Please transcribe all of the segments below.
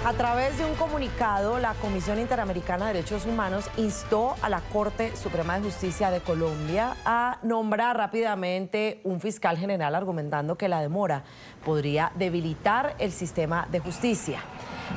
A través de un comunicado, la Comisión Interamericana de Derechos Humanos instó a la Corte Suprema de Justicia de Colombia a nombrar rápidamente un fiscal general, argumentando que la demora podría debilitar el sistema de justicia.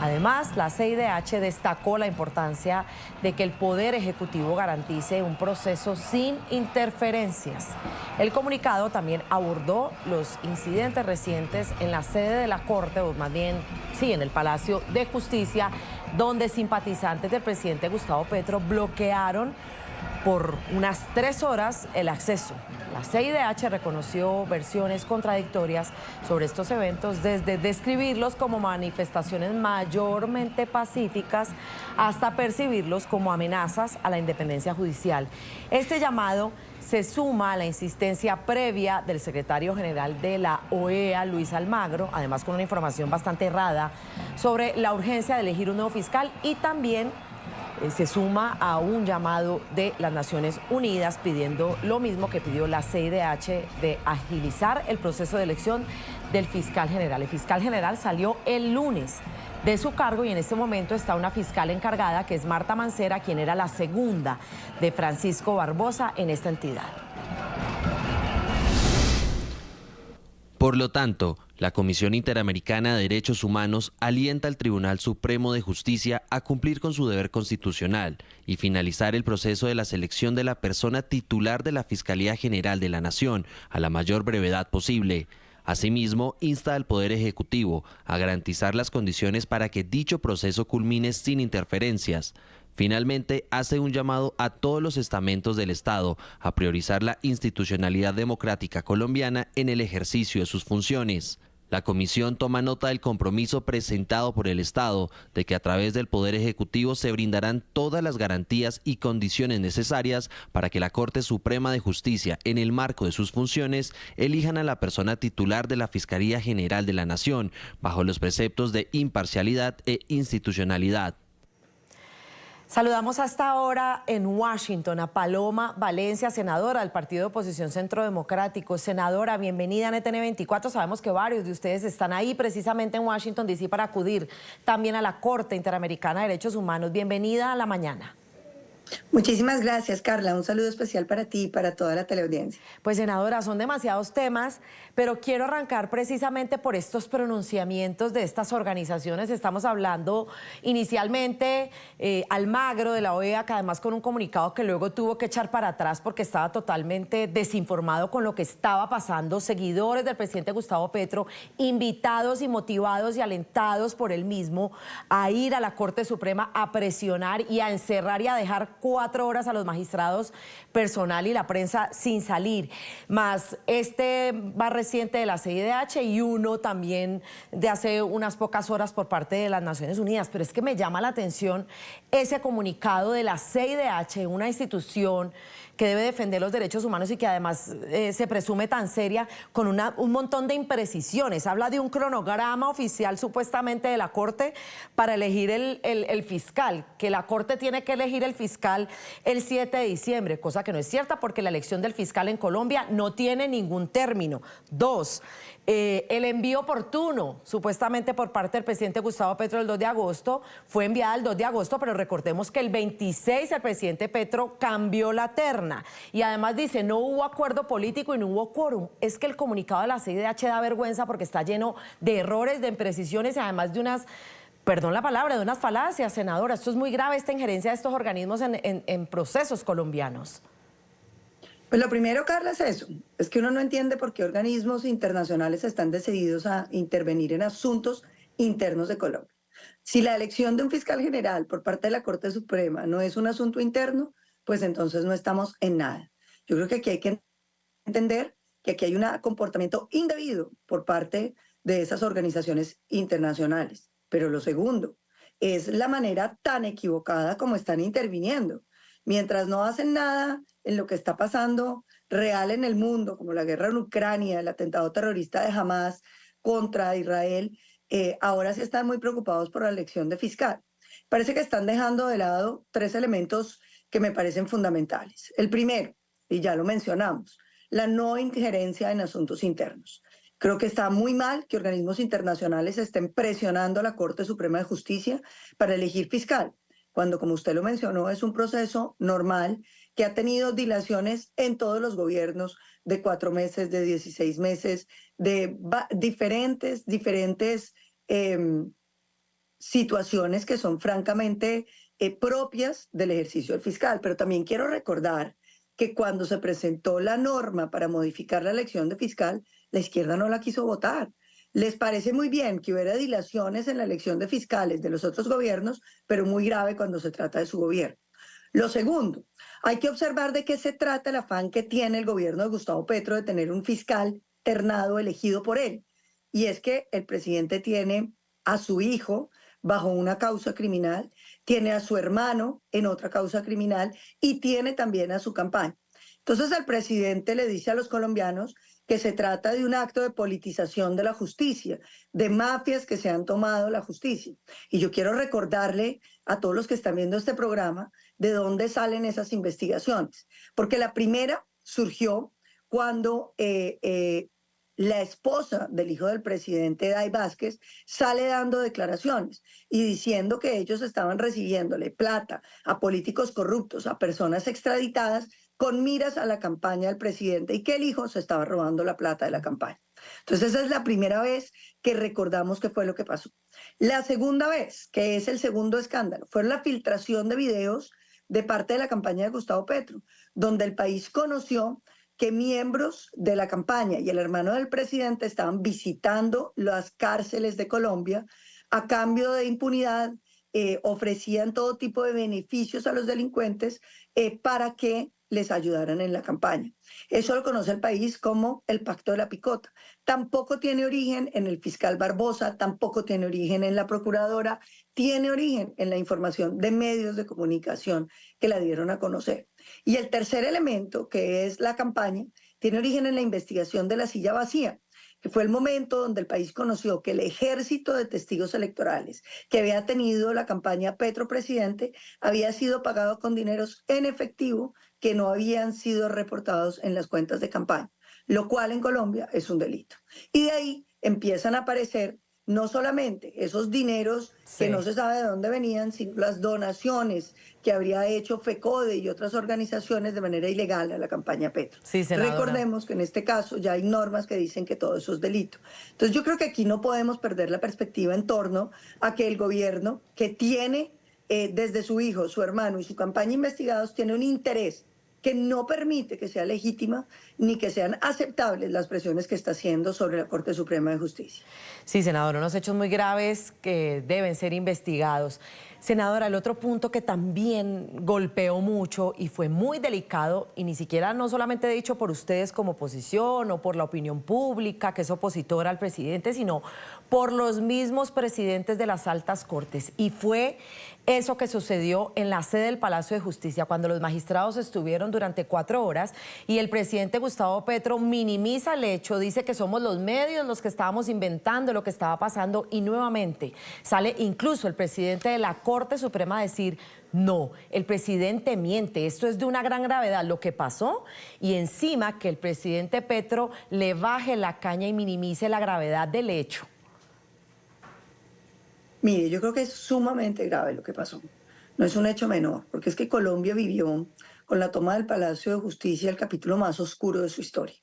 Además, la CIDH destacó la importancia de que el Poder Ejecutivo garantice un proceso sin interferencias. El comunicado también abordó los incidentes recientes en la sede de la Corte, o más bien, sí, en el Palacio de Justicia, donde simpatizantes del presidente Gustavo Petro bloquearon por unas 3 horas el acceso. La CIDH reconoció versiones contradictorias sobre estos eventos, desde describirlos como manifestaciones mayormente pacíficas hasta percibirlos como amenazas a la independencia judicial. Este llamado se suma a la insistencia previa del secretario general de la OEA, Luis Almagro, además con una información bastante errada sobre la urgencia de elegir un nuevo fiscal, y también se suma a un llamado de las Naciones Unidas pidiendo lo mismo que pidió la CIDH, de agilizar el proceso de elección del fiscal general. El fiscal general salió el lunes de su cargo y en este momento está una fiscal encargada, que es Marta Mancera, quien era la segunda de Francisco Barbosa en esta entidad. Por lo tanto, la Comisión Interamericana de Derechos Humanos alienta al Tribunal Supremo de Justicia a cumplir con su deber constitucional y finalizar el proceso de la selección de la persona titular de la Fiscalía General de la Nación a la mayor brevedad posible. Asimismo, insta al Poder Ejecutivo a garantizar las condiciones para que dicho proceso culmine sin interferencias. Finalmente, hace un llamado a todos los estamentos del Estado a priorizar la institucionalidad democrática colombiana en el ejercicio de sus funciones. La comisión toma nota del compromiso presentado por el Estado de que a través del Poder Ejecutivo se brindarán todas las garantías y condiciones necesarias para que la Corte Suprema de Justicia, en el marco de sus funciones, elijan a la persona titular de la Fiscalía General de la Nación, bajo los preceptos de imparcialidad e institucionalidad. Saludamos hasta ahora en Washington a Paloma Valencia, senadora del Partido de Oposición Centro Democrático. Senadora, bienvenida a NTN 24. Sabemos que varios de ustedes están ahí precisamente en Washington, D.C. para acudir también a la Corte Interamericana de Derechos Humanos. Bienvenida a la mañana. Muchísimas gracias, Carla. Un saludo especial para ti y para toda la teleaudiencia. Pues, senadora, son demasiados temas, pero quiero arrancar precisamente por estos pronunciamientos de estas organizaciones. Estamos hablando inicialmente Almagro de la OEA, que además con un comunicado que luego tuvo que echar para atrás porque estaba totalmente desinformado con lo que estaba pasando. Seguidores del presidente Gustavo Petro, invitados y motivados y alentados por él mismo a ir a la Corte Suprema a presionar y a encerrar y a dejar 4 horas a los magistrados, personal y la prensa sin salir, más este más reciente de la CIDH y uno también de hace unas pocas horas por parte de las Naciones Unidas. Pero es que me llama la atención ese comunicado de la CIDH, una institución que debe defender los derechos humanos y que además se presume tan seria, con un montón de imprecisiones. Habla de un cronograma oficial supuestamente de la Corte para elegir el fiscal, que la Corte tiene que elegir el fiscal el 7 de diciembre, cosa que no es cierta porque la elección del fiscal en Colombia no tiene ningún término. 2, el envío oportuno, supuestamente por parte del presidente Gustavo Petro el 2 de agosto, fue enviada el 2 de agosto, pero recordemos que el 26 el presidente Petro cambió la terna. Y además dice, no hubo acuerdo político y no hubo quórum. Es que el comunicado de la CIDH da vergüenza porque está lleno de errores, de imprecisiones y además de unas, perdón la palabra, de unas falacias, senadora. Esto es muy grave, esta injerencia de estos organismos en procesos colombianos. Pues lo primero, Carla, es eso. Es que uno no entiende por qué organismos internacionales están decididos a intervenir en asuntos internos de Colombia. Si la elección de un fiscal general por parte de la Corte Suprema no es un asunto interno, pues entonces no estamos en nada. Yo creo que aquí hay que entender que aquí hay un comportamiento indebido por parte de esas organizaciones internacionales. Pero lo segundo es la manera tan equivocada como están interviniendo. Mientras no hacen nada en lo que está pasando real en el mundo, como la guerra en Ucrania, el atentado terrorista de Hamas contra Israel, ahora sí están muy preocupados por la elección de fiscal. Parece que están dejando de lado 3 elementos que me parecen fundamentales. El primero, y ya lo mencionamos, la no injerencia en asuntos internos. Creo que está muy mal que organismos internacionales estén presionando a la Corte Suprema de Justicia para elegir fiscal, cuando, como usted lo mencionó, es un proceso normal que ha tenido dilaciones en todos los gobiernos de 4 meses, de 16 meses, de diferentes situaciones que son francamente propias del ejercicio del fiscal. Pero también quiero recordar que cuando se presentó la norma para modificar la elección de fiscal, la izquierda no la quiso votar. Les parece muy bien que hubiera dilaciones en la elección de fiscales de los otros gobiernos, pero muy grave cuando se trata de su gobierno. Lo segundo, hay que observar de qué se trata el afán que tiene el gobierno de Gustavo Petro de tener un fiscal ternado elegido por él. Y es que el presidente tiene a su hijo bajo una causa criminal, tiene a su hermano en otra causa criminal y tiene también a su campaña. Entonces el presidente le dice a los colombianos que se trata de un acto de politización de la justicia, de mafias que se han tomado la justicia. Y yo quiero recordarle a todos los que están viendo este programa de dónde salen esas investigaciones. Porque la primera surgió cuando la esposa del hijo del presidente, Day Vázquez, sale dando declaraciones y diciendo que ellos estaban recibiéndole plata a políticos corruptos, a personas extraditadas, con miras a la campaña del presidente y que el hijo se estaba robando la plata de la campaña. Entonces esa es la primera vez que recordamos que fue lo que pasó. La segunda vez, que es el segundo escándalo, fue la filtración de videos de parte de la campaña de Gustavo Petro, donde el país conoció que miembros de la campaña y el hermano del presidente estaban visitando las cárceles de Colombia a cambio de impunidad, ofrecían todo tipo de beneficios a los delincuentes para que les ayudaran en la campaña. Eso lo conoce el país como el Pacto de la Picota. Tampoco tiene origen en el fiscal Barbosa, tampoco tiene origen en la procuradora, tiene origen en la información de medios de comunicación que la dieron a conocer. Y el tercer elemento, que es la campaña, tiene origen en la investigación de la silla vacía, que fue el momento donde el país conoció que el ejército de testigos electorales que había tenido la campaña Petro presidente había sido pagado con dineros en efectivo que no habían sido reportados en las cuentas de campaña, lo cual en Colombia es un delito. Y de ahí empiezan a aparecer no solamente esos dineros que no se sabe de dónde venían, sino las donaciones que habría hecho FECODE y otras organizaciones de manera ilegal a la campaña Petro. Sí, senadora. Recordemos que en este caso ya hay normas que dicen que todo eso es delito. Entonces yo creo que aquí no podemos perder la perspectiva en torno a que el gobierno que tiene desde su hijo, su hermano y su campaña investigados tiene un interés que no permite que sea legítima ni que sean aceptables las presiones que está haciendo sobre la Corte Suprema de Justicia. Sí, senadora, unos hechos muy graves que deben ser investigados. Senadora, el otro punto que también golpeó mucho y fue muy delicado, y ni siquiera no solamente dicho por ustedes como oposición o por la opinión pública que es opositora al presidente, sino por los mismos presidentes de las altas cortes, y fue eso que sucedió en la sede del Palacio de Justicia, cuando los magistrados estuvieron durante 4 horas y el presidente Gustavo Petro minimiza el hecho, dice que somos los medios los que estábamos inventando lo que estaba pasando, y nuevamente sale incluso el presidente de la Corte Suprema a decir: no, el presidente miente, esto es de una gran gravedad lo que pasó, y encima que el presidente Petro le baje la caña y minimice la gravedad del hecho. Mire, yo creo que es sumamente grave lo que pasó. No es un hecho menor, porque es que Colombia vivió con la toma del Palacio de Justicia el capítulo más oscuro de su historia.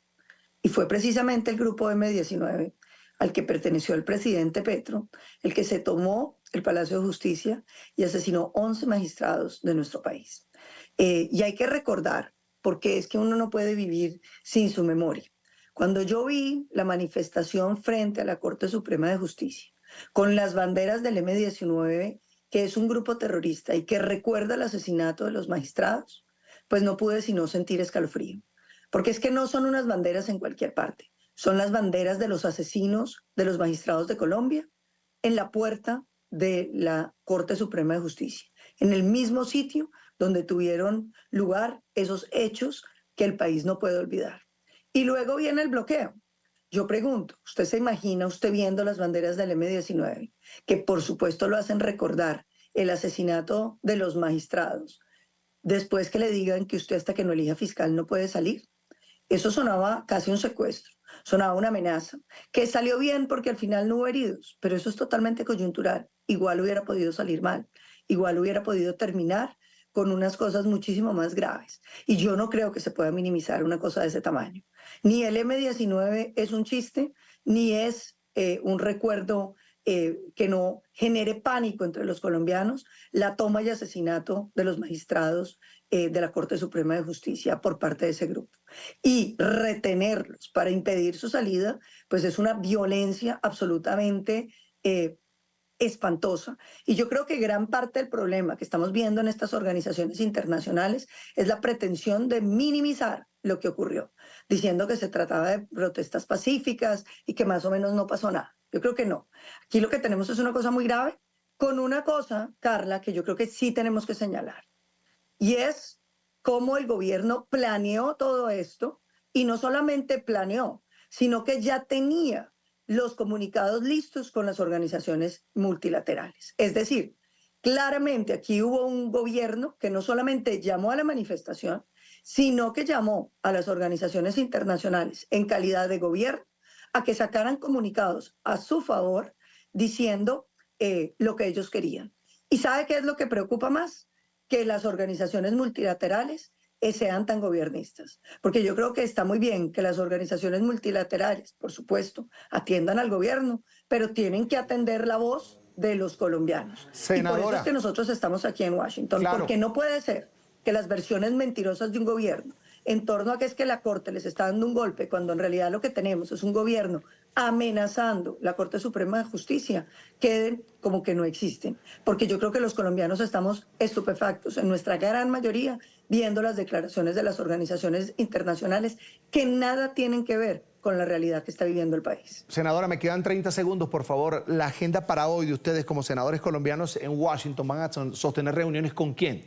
Y fue precisamente el grupo M-19 al que perteneció el presidente Petro, el que se tomó el Palacio de Justicia y asesinó 11 magistrados de nuestro país. Y hay que recordar, porque es que uno no puede vivir sin su memoria. Cuando yo vi la manifestación frente a la Corte Suprema de Justicia, con las banderas del M-19, que es un grupo terrorista y que recuerda el asesinato de los magistrados, pues no pude sino sentir escalofrío. Porque es que no son unas banderas en cualquier parte, son las banderas de los asesinos de los magistrados de Colombia en la puerta de la Corte Suprema de Justicia, en el mismo sitio donde tuvieron lugar esos hechos que el país no puede olvidar. Y luego viene el bloqueo. Yo pregunto, ¿usted se imagina, usted viendo las banderas del M-19, que por supuesto lo hacen recordar el asesinato de los magistrados, después que le digan que usted hasta que no elija fiscal no puede salir? Eso sonaba casi un secuestro. sonaba una amenaza, que salió bien porque al final no hubo heridos, pero eso es totalmente coyuntural. Igual hubiera podido salir mal, igual hubiera podido terminar con unas cosas muchísimo más graves. Y yo no creo que se pueda minimizar una cosa de ese tamaño. Ni el M-19 es un chiste, ni es un recuerdo que no genere pánico entre los colombianos, la toma y asesinato de los magistrados de la Corte Suprema de Justicia por parte de ese grupo. Y retenerlos para impedir su salida, pues es una violencia absolutamente espantosa. Y yo creo que gran parte del problema que estamos viendo en estas organizaciones internacionales es la pretensión de minimizar lo que ocurrió, diciendo que se trataba de protestas pacíficas y que más o menos no pasó nada. Yo creo que no. Aquí lo que tenemos es una cosa muy grave, con una cosa, Carla, que yo creo que sí tenemos que señalar, y es cómo el gobierno planeó todo esto, y no solamente planeó, sino que ya tenía los comunicados listos con las organizaciones multilaterales. Es decir, claramente aquí hubo un gobierno que no solamente llamó a la manifestación, sino que llamó a las organizaciones internacionales en calidad de gobierno a que sacaran comunicados a su favor diciendo lo que ellos querían. ¿Y sabe qué es lo que preocupa más? Que las organizaciones multilaterales sean tan gobiernistas. Porque yo creo que está muy bien que las organizaciones multilaterales, por supuesto, atiendan al gobierno, pero tienen que atender la voz de los colombianos. Senadora. Y por eso es que nosotros estamos aquí en Washington, Claro. porque no puede ser que las versiones mentirosas de un gobierno en torno a que es que la Corte les está dando un golpe, cuando en realidad lo que tenemos es un gobierno amenazando la Corte Suprema de Justicia, queden como que no existen. Porque yo creo que los colombianos estamos estupefactos, en nuestra gran mayoría, viendo las declaraciones de las organizaciones internacionales que nada tienen que ver con la realidad que está viviendo el país. Senadora, me quedan 30 segundos, por favor. La agenda para hoy de ustedes como senadores colombianos en Washington, ¿van a sostener reuniones con quién?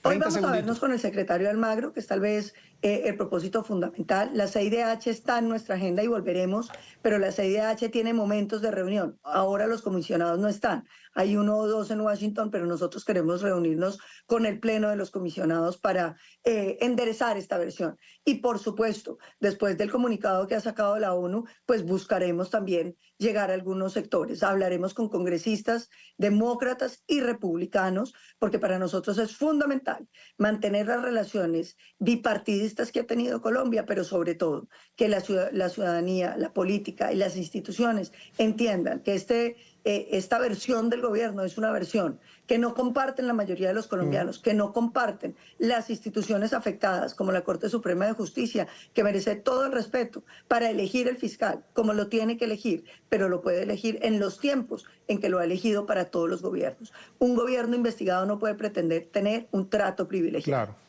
Hoy vamos a vernos con el secretario Almagro, que es tal vez el propósito fundamental. La CIDH está en nuestra agenda y volveremos, pero la CIDH tiene momentos de reunión. Ahora los comisionados no están. Hay 1 o 2 en Washington, pero nosotros queremos reunirnos con el pleno de los comisionados para enderezar esta versión. Y por supuesto, después del comunicado que ha sacado la ONU, pues buscaremos también llegar a algunos sectores. Hablaremos con congresistas, demócratas y republicanos, porque para nosotros es fundamental mantener las relaciones bipartidistas que ha tenido Colombia, pero sobre todo que la ciudadanía, la política y las instituciones entiendan que esta versión del gobierno es una versión que no comparten la mayoría de los colombianos, que no comparten las instituciones afectadas, como la Corte Suprema de Justicia, que merece todo el respeto para elegir el fiscal, como lo tiene que elegir, pero lo puede elegir en los tiempos en que lo ha elegido para todos los gobiernos. Un gobierno investigado no puede pretender tener un trato privilegiado. Claro.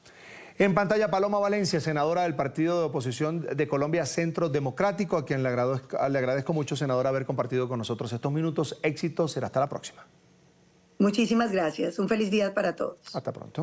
En pantalla, Paloma Valencia, senadora del Partido de Oposición de Colombia, Centro Democrático, a quien le agradezco mucho, senadora, haber compartido con nosotros estos minutos. Éxito, será hasta la próxima. Muchísimas gracias. Un feliz día para todos. Hasta pronto.